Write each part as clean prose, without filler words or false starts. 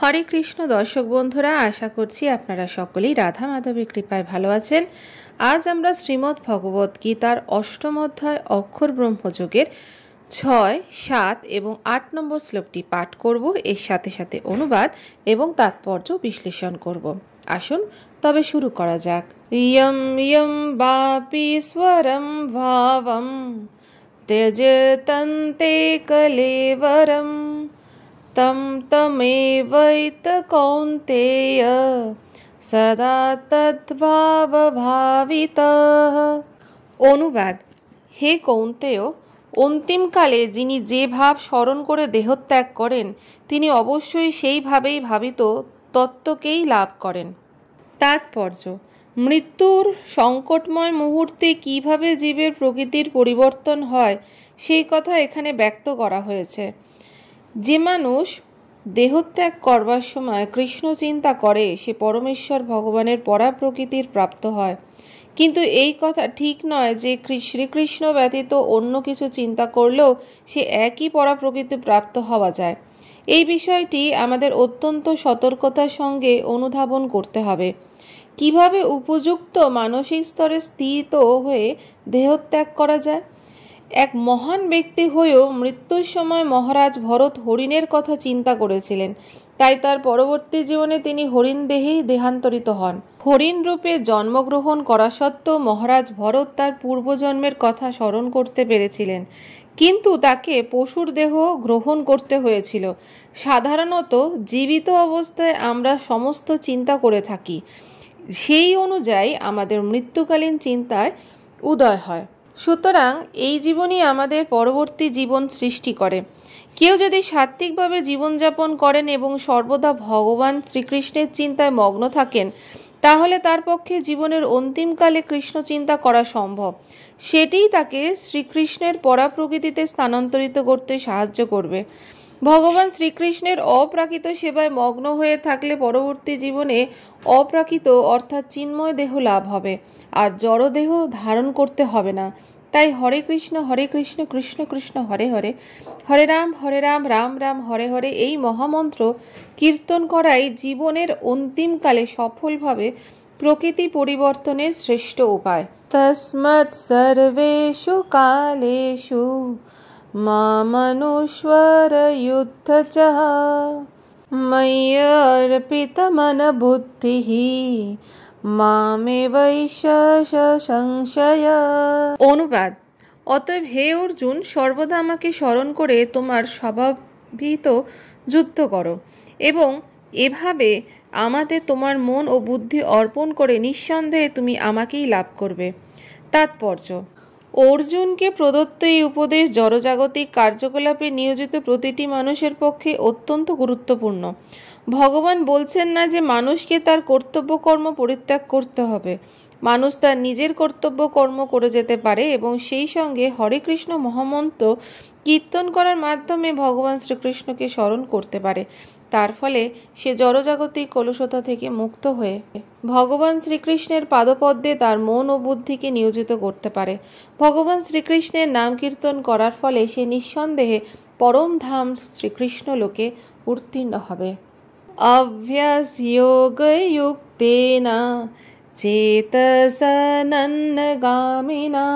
হরে কৃষ্ণ দর্শক বন্ধুরা, আশা করছি আপনারা সকলেই রাধা মাধবের কৃপায় ভালো আছেন। আজ আমরা শ্রীমদ্ ভগবত গীতার অষ্টম অধ্যায় অক্ষর ব্রহ্মযোগের 6, 7 এবং 8 নম্বর শ্লোকটি পাঠ করব। এর সাথে সাথে অনুবাদ এবং তাৎপর্য বিশ্লেষণ করব। আসুন তবে শুরু করা যাক। ইয়ম ইয়ম বাপি স্বরম ভাবম त्यজতন্তে কলেবরম তম তমেবৈত কৌন্তেয় সদা তদ্ভাব ভাবিতঃ। অনুবাদ: হে কৌন্তেয়, অন্তিমকালে যিনি যে ভাব স্মরণ করে দেহত্যাগ করেন, তিনি অবশ্যই সেইভাবেই ভাবিত তত্ত্বকেই লাভ করেন। তাৎপর্য: মৃত্যুর সংকটময় মুহূর্তে কিভাবে জীবের প্রকৃতির পরিবর্তন হয় সেই কথা এখানে ব্যক্ত করা হয়েছে। যে মানুষ দেহত্যাগ করবার সময় কৃষ্ণ চিন্তা করে, সে পরমেশ্বর ভগবানের পরা প্রকৃতির প্রাপ্ত হয়। কিন্তু এই কথা ঠিক নয় যে শ্রীকৃষ্ণ ব্যতীত অন্য কিছু চিন্তা করলেও সে একই পরা প্রকৃতি প্রাপ্ত হওয়া যায়। এই বিষয়টি আমাদের অত্যন্ত সতর্কতার সঙ্গে অনুধাবন করতে হবে। কিভাবে উপযুক্ত মানসিক স্তরে স্থিত হয়ে দেহত্যাগ করা যায়? এক মহান ব্যক্তি হয়েও মৃত্যুর সময় মহারাজ ভরত হরিণের কথা চিন্তা করেছিলেন, তাই তার পরবর্তী জীবনে তিনি হরিণ দেহেই দেহান্তরিত হন। হরিণ রূপে জন্মগ্রহণ করা সত্ত্বেও মহারাজ ভরত তার পূর্বজন্মের কথা স্মরণ করতে পেরেছিলেন, কিন্তু তাকে পশুর দেহ গ্রহণ করতে হয়েছিল। সাধারণত জীবিত অবস্থায় আমরা সমস্ত চিন্তা করে থাকি, সেই অনুযায়ী আমাদের মৃত্যুকালীন চিন্তায় উদয় হয়। সুতরাং এই জীবনই আমাদের পরবর্তী জীবন সৃষ্টি করে। কেউ যদি সাত্ত্বিকভাবে জীবনযাপন করেন এবং সর্বদা ভগবান শ্রীকৃষ্ণের চিন্তায় মগ্ন থাকেন, তাহলে তার পক্ষে জীবনের অন্তিমকালে কৃষ্ণ চিন্তা করা সম্ভব। সেটিই তাকে শ্রীকৃষ্ণের পরা প্রকৃতিতে স্থানান্তরিত করতে সাহায্য করবে। ভগবান শ্রীকৃষ্ণের অপ্রাকৃত সেবায় মগ্ন হয়ে থাকলে পরবর্তী জীবনে অপ্রাকৃত অর্থাৎ চিন্ময় দেহ লাভ হবে, আর জড়দেহ ধারণ করতে হবে না। তাই হরে কৃষ্ণ কৃষ্ণ কৃষ্ণ হরে হরে, হরে রাম রাম রাম হরে হরে এই মহামন্ত্র কীর্তন করাই জীবনের অন্তিমকালে সফলভাবে প্রকৃতি পরিবর্তনের শ্রেষ্ঠ উপায়। তস্মাৎ সর্বেষু কালেষু মামনুস্মরয়ুদ্ধচঃ ময়্যর্পিতমনবুদ্ধিঃ মামেবৈষ সংশয়। অনুবাদ: অতএব হে অর্জুন, সর্বদা আমাকে স্মরণ করে তোমার স্বভাবহিত যুদ্ধ করো এবং এভাবে আমাতে তোমার মন ও বুদ্ধি অর্পণ করে নিঃসন্দেহে তুমি আমাকেই লাভ করবে। তাৎপর্য: অর্জুনকে প্রদত্ত এই উপদেশ জড়জাগতিক কার্যকলাপে নিয়োজিত প্রতিটি মানুষের পক্ষে অত্যন্ত গুরুত্বপূর্ণ। ভগবান বলছেন না যে মানুষকে তার কর্তব্য কর্ম পরিত্যাগ করতে হবে। মানুষ তার নিজের কর্তব্য কর্ম করে যেতে পারে এবং সেই সঙ্গে হরে কৃষ্ণ মহামন্ত্র কীর্তন করার মাধ্যমে ভগবান শ্রীকৃষ্ণকে স্মরণ করতে পারে। তার ফলে সে জড়জাগতিক কলুষতা থেকে মুক্ত হয়ে ভগবান শ্রীকৃষ্ণের পাদপদ্মে তার মন ও বুদ্ধিকে নিয়োজিত করতে পারে। ভগবান শ্রীকৃষ্ণের নাম কীর্তন করার ফলে সে নিঃসন্দেহে পরম ধাম শ্রীকৃষ্ণ লোকে উত্তীর্ণ হবে। অভ্যাসযোগযুক্তেন চেতসা নন্যগামিনা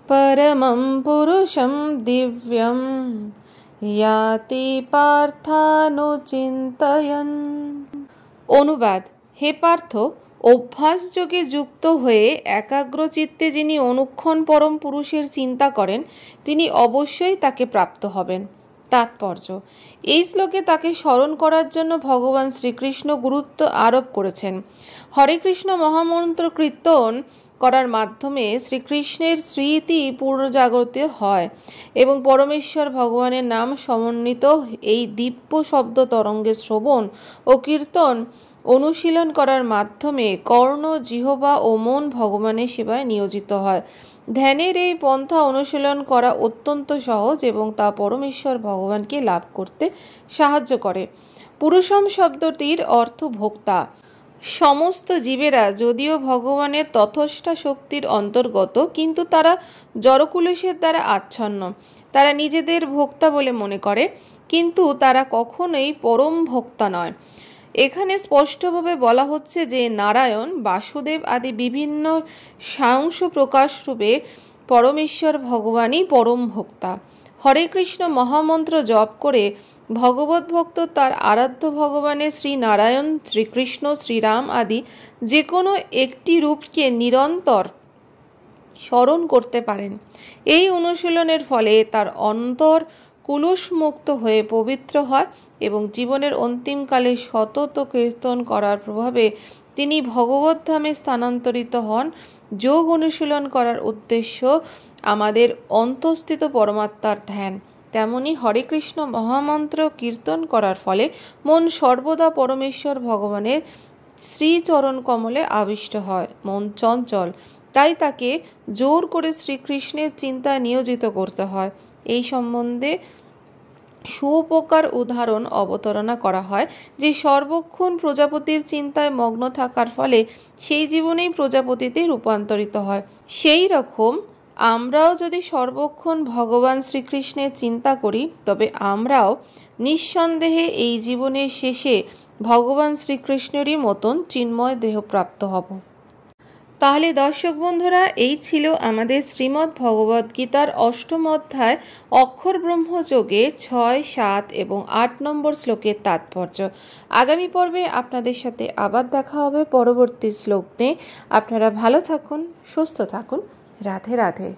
পরমং পুরুষং দিব্যং ইয়াতি পার্থানুচিন্তয়ন। অনুবাদ: হে পার্থ, অভ্যাসযোগে যুক্ত হয়ে একাগ্রচিত্তে যিনি অনুক্ষণ পরম পুরুষের চিন্তা করেন, তিনি অবশ্যই তাকে প্রাপ্ত হবেন। তাৎপর্য: এই শ্লোকে তাকে স্মরণ করার জন্য ভগবান শ্রীকৃষ্ণ গুরুত্ব আরোপ করেছেন। হরে কৃষ্ণ মহামন্ত্র কীর্তন করার মাধ্যমে শ্রীকৃষ্ণের স্মৃতি পুনর্জাগরিত হয় এবং পরমেশ্বর ভগবানের নাম সমন্বিত এই দিব্য শব্দ তরঙ্গের শ্রবণ ও কীর্তন অনুশীলন করার মাধ্যমে কর্ণ, জিহ্বা ও মন ভগবানের সেবায় নিয়োজিত হয়। ধ্যানের এই পন্থা অনুশীলন করা অত্যন্ত সহজ এবং তা পরমেশ্বর ভগবানকে লাভ করতে সাহায্য করে। পুরুষম শব্দটির অর্থ ভোক্তা। সমস্ত জীবেরা যদিও ভগবানের তথস্থা শক্তির অন্তর্গত, কিন্তু তারা জড়কুলেশের দ্বারা আচ্ছন্ন। তারা নিজেদের ভোক্তা বলে মনে করে। কিন্তু তারা কখনোই পরম ভোক্তা নয়। এখানে স্পষ্টভাবে বলা হচ্ছে যে নারায়ণ, বাসুদেব আদি বিভিন্ন সাংস প্রকাশরূপে পরমেশ্বর ভগবানই পরম ভোক্তা। হরে কৃষ্ণ মহামন্ত্র জপ করে ভগবত ভক্ত তার আরাধ্য ভগবানের শ্রী নারায়ণ, শ্রীকৃষ্ণ, শ্রীরাম আদি যে কোনো একটি রূপকে নিরন্তর স্মরণ করতে পারেন। এই অনুশীলনের ফলে তার অন্তর কুলুষমুক্ত হয়ে পবিত্র হয় এবং জীবনের অন্তিমকালে সতত কীর্তন করার প্রভাবে তিনি ভগবত ধামে স্থানান্তরিত হন। যোগ অনুশীলন করার উদ্দেশ্য আমাদের অন্তঃস্থিত পরমাত্মার ধ্যান। তেমনি হরে কৃষ্ণ মহামন্ত্র কীর্তন করার ফলে মন সর্বদা পরমেশ্বর ভগবানের শ্রীচরণ কমলে আবিষ্ট হয়। মন চঞ্চল, তাই তাকে জোর করে শ্রীকৃষ্ণের চিন্তায় নিয়োজিত করতে হয়। এই সম্বন্ধে সুপ্রকার উদাহরণ অবতারণা করা হয় যে সর্বক্ষণ প্রজাপতির চিন্তায় মগ্ন থাকার ফলে সেই জীবনেই প্রজাপতিতে রূপান্তরিত হয়। সেই রকম আমরাও যদি সর্বক্ষণ ভগবান শ্রীকৃষ্ণের চিন্তা করি তবে আমরাও নিঃসন্দেহে এই জীবনের শেষে ভগবান শ্রীকৃষ্ণেরই মতন চিন্ময় দেহ প্রাপ্ত হব। তাহলে দর্শক বন্ধুরা, এই ছিল আমাদের শ্রীমদ্ ভগবদ গীতার ৮ম অধ্যায় অক্ষর ব্রহ্মযোগে ৬, ৭ এবং ৮ নম্বর শ্লোকের তাৎপর্য। আগামী পর্বে আপনাদের সাথে আবার দেখা হবে পরবর্তী শ্লোক নিয়ে। আপনারা ভালো থাকুন, সুস্থ থাকুন। রাধে রাধে।